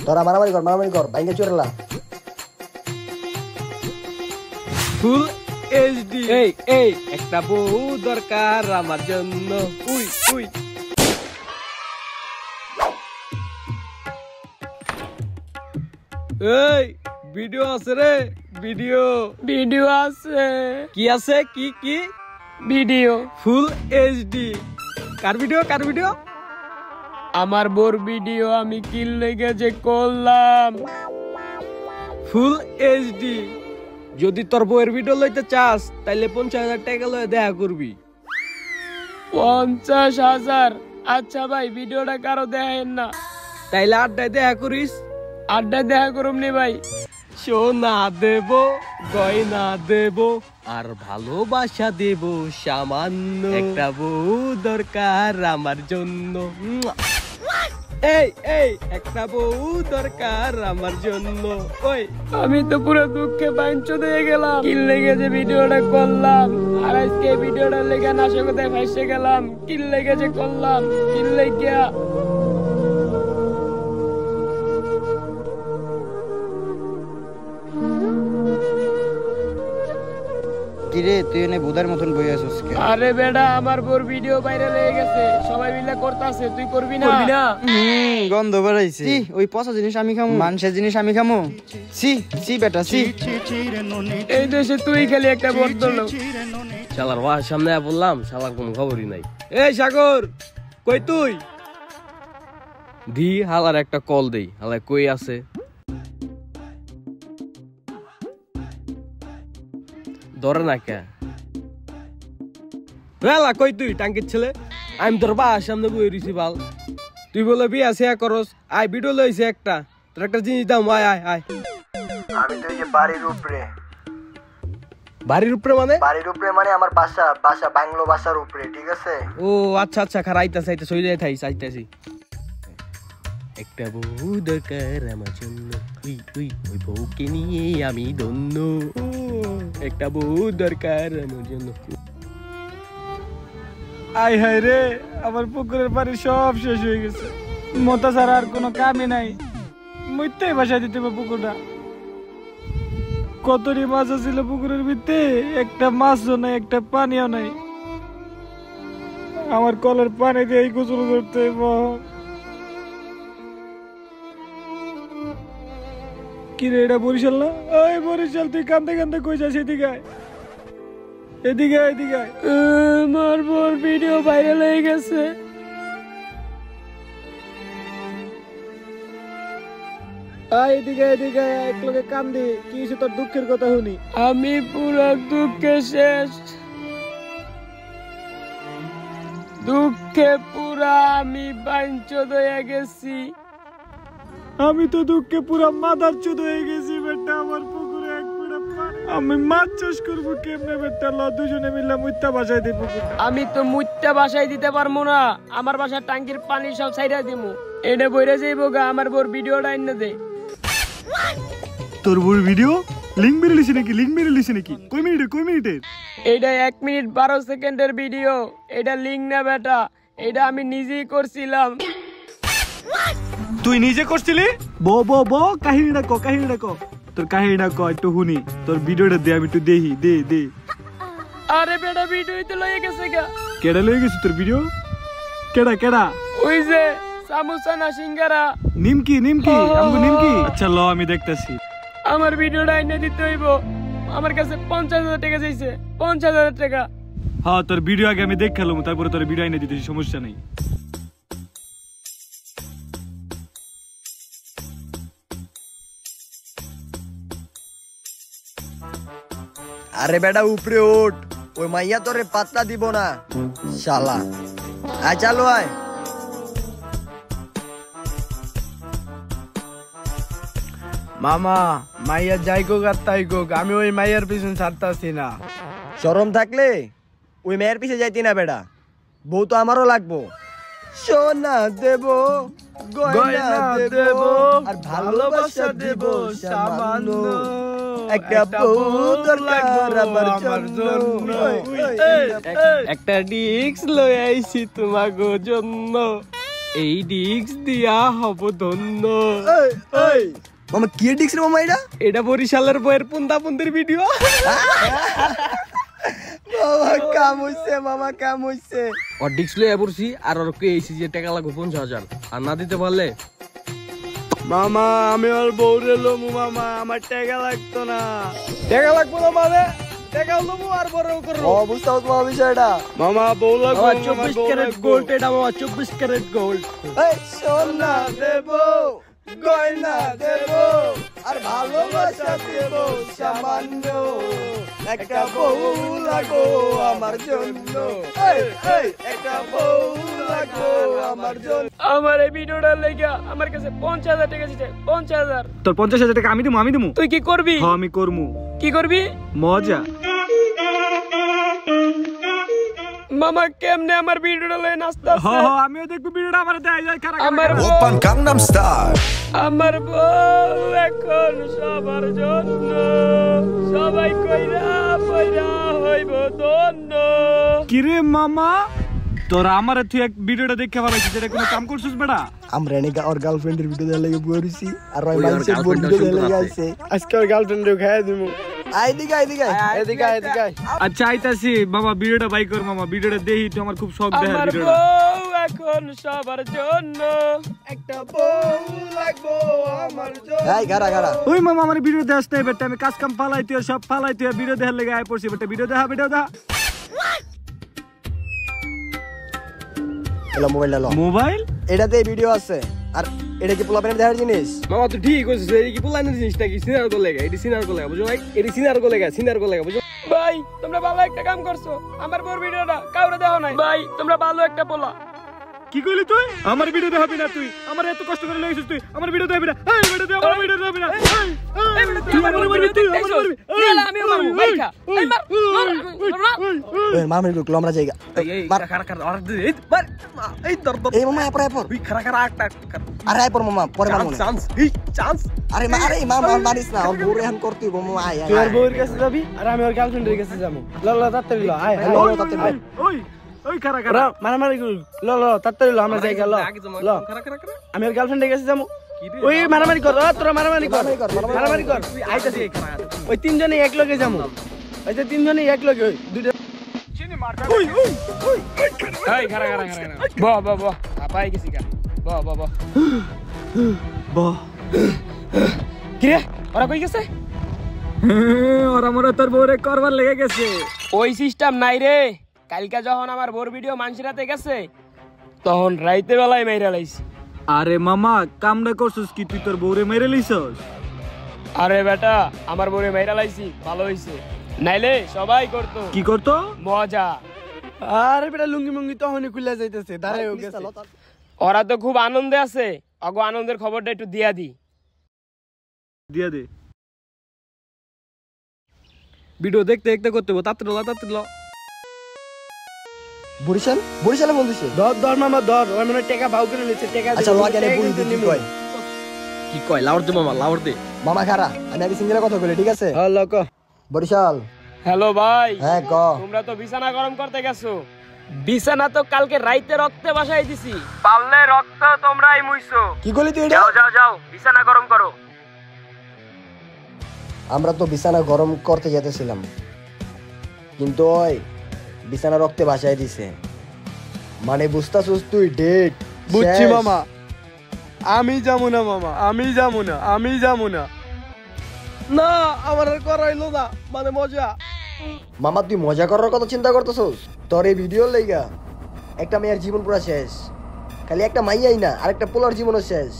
তোরা মারামারি কর ভাঙ্গে চুরেলা ফুল এইচডি। এই একটা বউ দরকার আমার জন্য। উই উই এই ভিডিও আছে রে, ভিডিও আছে। কি আছে? কি ভিডিও? Full HD. কার ভিডিও? আমার বোর ভিডিও। আমি কি লেগে যে করলাম ফুল এইচডি। যদি তোর বউয়ের ভিডিও লইতে চাস তাইলে 50,000 টাকা লয়ে দেখা করবি। 50,000? আচ্ছা ভাই, ভিডিওটা কারো দেখাইন না, তাইলে আড্ডায় দেখা করিস। আড্ডায় দেখা করুম নি ভাই। সোনা দেব, গয়না দেব, আর ভালোবাসা দেব সামান্য। একটা বউ দরকার আমার জন্য। এই একটা বউ দরকার আমার জন্য। ওই আমি তো পুরো দুঃখে বাইঞ্চো দিয়ে গেলাম। কি লেগে যে ভিডিওটা করলাম, আর আজকে ভিডিওটা লেগে নাশকতায় ফাঁসে গেলাম। কি লেগে যে করলাম, কি লেগে। কিরে তুই এনে বুদার মতন বই আছিস কে? আরে বেটা, আমার বোর ভিডিও ভাইরাল হয়ে গেছে, সবাই মিলে করতেছে, তুই করবি না? গন্ধ বেরাইছে। ছি, ওই পচা জিনিস আমি খামু, মানুষের জিনিস আমি খামু। ছি বেটা ছি। এই দেশে তুই খালি একটা বদ্ধ লোক। শালার ওয়ার সামনে বললাম, শালার কোনো খবরই নাই। এই সাগর, কই তুই? দি হালার একটা কল দেই, হালা কই আছে? ধরে না কে? বেলা কই তুই টাঙ্কির ছেলে? আমি তোর বাসার সামনে বই রইছি বাল। তুই বলে বিয়া শেয়া করস, আয় ভিডিও লইছে একটা, তোর একটা জিনিস দাম। আয় আমি তো এই যে বাড়ির উপরে মানে? বাড়ির উপরে মানে আমার বাসা বাংলো বাসার উপরে, ঠিক আছে? ও আচ্ছা খারা আইতাছে হই যায় আইতাছি। একটা বউ দরকার আমার জন্য, ওই বউকে নিয়ে আমি ধন্য। একটা বউ দরকার আমার জন্য। আয় হায় রে, আমার পুকুরের পানি সব শেষ হয়ে গেছে। মতা ছাড়া আর কোনো কামই নাই। মুইতেই বাসায় দিতে হবে পুকুরটা। কতটি মাছ ছিল পুকুরের ভিতরে, একটা মাছও নাই, একটা পানিও নাই। আমার কলের পানি দিয়ে গোসল করতে কি রে, এটা বরিশাল না? ওই বরিশাল, তুই কান্দে কই যাস? এদিকে আমার বোর ভিডিও ভাইরাল হয়ে গেছে। এদিকে এক লোকে কান্দি। কি হয়েছে তোর? দুঃখের কথা শুনি। আমি পুরো দুঃখে শেষ। দুঃখে পুরা আমি বাইঞ্চোদ হয়ে গেছি। আমি তো দুঃখে পুরা মাদার চোদ হয়ে গেছি বেটা। আমার পুকুরে এক ফুটা পানি, আমি মাছ চাষ করবো কেমনে বেটা? দুজনে মিলে মুইত্যা বাসায় দিব। আমি তো মুইত্যা বাসায় দিতে পারবো না, আমার বাসার টাঙ্কির পানি সব ছাইরা দিমু। এটা বইরা যাইবো গা। আমার বোর ভিডিওটা এনে দে। তোর বোর ভিডিও লিংক বেরিয়েছে নাকি? কই মিনিটের? এটা 1 মিনিট 12 সেকেন্ডের ভিডিও। এটা লিংক না বেটা, এটা আমি নিজেই করছিলাম। তুই নিজে করছিলি? কাহিনীটা ক। তোর কাহিনীটা ক, একটু শুনি। তোর ভিডিওটা দে, আমি একটু দেখি। দে। আরে বেটা, ভিডিও তো লয়ে গেছে গা। কেডা লয়ে গেছে তোর ভিডিও? কেডা? ওই যে সামোসা না সিঙ্গারা। নিমকি আমগো নিমকি। আচ্ছা ল, আমি দেখতাছি। আমার ভিডিওটা এনে দিতে হইব। আমার কাছে 50,000 টাকা চাইছে। 50,000 টাকা। হ্যাঁ, তোর ভিডিও আগে আমি দেখালাম, তারপরে তোর ভিডিও এনে দিতেছি, সমস্যা নেই। আরে বেটা উপরে ওঠ, ওই মাইয়া তোরে পাত্তা দিব না শালা। আয় চালো আয়। মামা, মাইয়া যাই গোক আর তাই গোক, আমি ওই মাইয়ার পিছন ছাড়তাছি না। শরম থাকলে ওই মেয়ের পিছে যাইতি না বেটা। বউ তো আমারও লাগবো। সোনা দেব, গয়না দেব, আর ভালোবাসা দেব সামান্য। একটা বউ দরকার আমার জন্য। একটা ডিস্ক লয়ে আইছি তোমাগো জন্য। এই ডিক্স দিয়া হব ধন্য। এই মামা কি ডিক্স রে মামা এটা বরিশালের বইয়ের পুন্দাপুন্দির ভিডিও। মামা কাম হইছে। ওর ডিক্স লইয়া পড়ছি আর ওর কে এসি যে টাকা লাগবে 50,000 আর না দিতে পারলে মামা আমি ওর বউরে লমু মামা, আমার টাকা লাগতো না। টাকা লাগবে না মানে টাকা লমু আর বড় করব। ও বুঝতাও তোমার বিষয়টা মামা বউ লাগবো, আমার মামা 24 বউ ক্যারেট লাগবো। গোল্ড, এটা আমার 24 ক্যারেট গোল্ড। এই সোনা দেব গয়না দেব আর ভালোবাসা দেব সামান্য, একটা বউ লাগো আমার জন্য। এই এই একটা বউ লাগো আমার জন্য। আমার এই ভিডিওটার লাগা আমার কাছে 50,000 টাকা আছে। 50,000 তোর 50,000 টাকা আমি দিমু। তুই কি করবি? হ্যাঁ আমি করমু। কি করবি? মজা। মামা কেমনে আমার ভিডিওটা লয়ে নাচতা আছে? হ্যাঁ হ্যাঁ আমিও দেখব ভিডিওটা, আমার দেখাই যায় খারাপ। আমার Oppan Gangnam Style. আমার বউ এখন সবার জন্য, সবাই কইরা পয়রা হইব ধন্য। কিরে মামা তোরা আমারে তুই এক ভিডিওটা দেখে ভালাইছিস, এটা কোনো কাম করছিস বেটা? আমরা এনে ওর গার্লফ্রেন্ডের ভিডিও দেখার লাগে বুয়ারিছি আর ওই মানুষের ভিডিও দেখার লাগে আইছে। আজকে ওর গার্লফ্রেন্ডে খাইয়া দিমু। আইদিকে এদিকে এদিকে আচ্ছা আইতাছি মামা, ভিডিওটা বাই কর মামা, ভিডিওটা দেখি তো আমার খুব শখ দেখার আমার ভিডিওটা। বউ এখন সবার জন্য, একটা বউ লাগবো আমার জন্য। এই গারা ওই মামা আমার ভিডিও দেখাস নাই বেটা, আমি কাজ কাম ফালাই তুই সব ফালাই তুই ভিডিও দেখার লাগে আই পড়ছি বেটা। ভিডিও দেখা এলো মোবাইল লো। মোবাইল এটাতে ভিডিও আছে আর এটা কি পোলাপেনের দেখার জিনিস? মামা তুই ঠিক কইছিস। এই কি পুলানের জিনিসটা কি সিনার কো লাগা? এডি সিনার কো লাগা বুঝো ভাই, এডি সিনার কো লাগা বুঝো ভাই। তোমরা ভালো একটা কাম করছো, আমার বড় ভিডিওটা কাউরে দেখো নাই ভাই। তোমরা ভালো একটা পোলা। কি কইলি তুই? আমার ভিডিও দেখাবি না তুই? আমার এত কষ্ট করে লাগাইছিস তুই, আমার ভিডিও দেখাবি না? এই ভিডিও দে, আমার ভিডিও দেখাবি না? এই বেটা তুই আমার ভিডিও দেখছস? নিলা আমিও মারবো ভাই খা। এই মার ওই মামের গুলো আমরা জায়গা। এই খারা আর দে এই মার এই দর্দ। এই মামা এরপর তুই খারা একটা আরে আইপর মামা পরে মারমু না। চান্স এই চান্স। আরে মামা মারিস না, ওর বউরে এখন করতে হইব মামা। আয় তুই ওর বউয়ের কাছে যাবি আর আমি ওর গার্লফ্রেন্ডের কাছে যাবো। ল ল তাড়াতাড়ি ল, আয় লো লো তাতে ভাই। ওই ওই খারা র মারামারি করি। ল ল তাড়াতাড়ি ল, আমরা জায়গা ল ল। খারা আমি ওর গার্লফ্রেন্ডের কাছে যাবো। ওই মারামারি কর, তোরা মারামারি কর। তুই আইতাছি এই খারা। ওই তিনজনে এক লগে যাবো। ওই যে তিনজনে এক লগে ওই দুইটা। এই খারা ব আপাই গেছি গা। ব বাহ কি রে ওরা কই গেছে? ওরা মনে তোর বউরে করবার লেগে গেছে। ওই সিস্টেম নাই রে। কালকে যখন আমার বোর ভিডিও মানসিরাতে গেছে তখন রাইতে বেলায় মাইরা লাইছি। আরে মামা কামটা করছিস কি তুই তোর বউরে মেরে লইছস? আরে বেটা আমার বোরে মাইরা লাইছি, ভালো হইছে। নাইলে সবাই করতো। কি করতো? মজা। আরে বেটা লুঙ্গি মুঙ্গি তখনই খুলে যাইতেছে, দাঁড়ায় গেছে। ওরা তো খুব আনন্দে আছে, অগো আনন্দের খবরটা একটু দিয়া দি। দিয়া দে। ভিডিও দেখতে দেখতে করতে হবে, তাড়াতাড়ি ল। বরিশালে বল দিছে। ধর মামা ধর, ওই মনে টাকা ভাও করে নিচ্ছে। টাকা আচ্ছা লাগে নে বুড়ি দিতে কই। কি কয়? লাউর দে মামা, লাউর দে। মামা খারা আমি আগে সিঙ্গেলে কথা কইলে ঠিক আছে? হ্যাঁ ল ক। বরিশাল। হ্যালো ভাই। হ্যাঁ ক। তোমরা তো বিছানা গরম করতে গেছো। বিছানা তো কালকে রাইতে রক্তে বসাই দিছি। পারলে রক্ত তোমরাই মুইছো। কি কইলি তুই এটা? যাও বিছানা গরম করো। আমরা তো বিছানা গরম করতে যেতেছিলাম, কিন্তু ওই বিছানা রক্তে ভাসাই দিছে। মানে বুঝতাছিস তুই ডেট? বুঝছি মামা, আমি যাবো না মামা, আমি যাবো না। না আমার আর করাইলো না, মানে মজা। মামা তুই মজা করার কথা চিন্তা করতেছস? তোর এই ভিডিওর লাইগা একটা মেয়ের জীবন পুরো শেষ। খালি একটা মাইয়াই না, আরেকটা পোলার জীবনও শেষ।